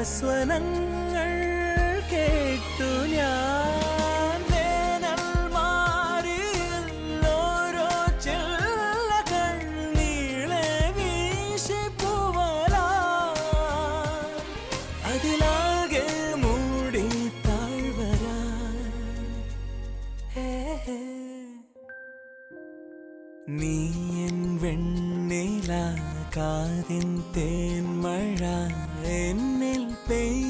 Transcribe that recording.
സ്വനങ്ങൾ കേട്ടു ഞാൻ വേനൽ മാറിയിൽ ഓരോ ചില്ലകൾ നീളെ വീശിപ്പൂവലാ അതിലാകെ മൂടി താഴ്വരാ നീ എൻ വെണ്ണില കാതിൻ തേൻ മഴ എന്നിൽ പെയ്യ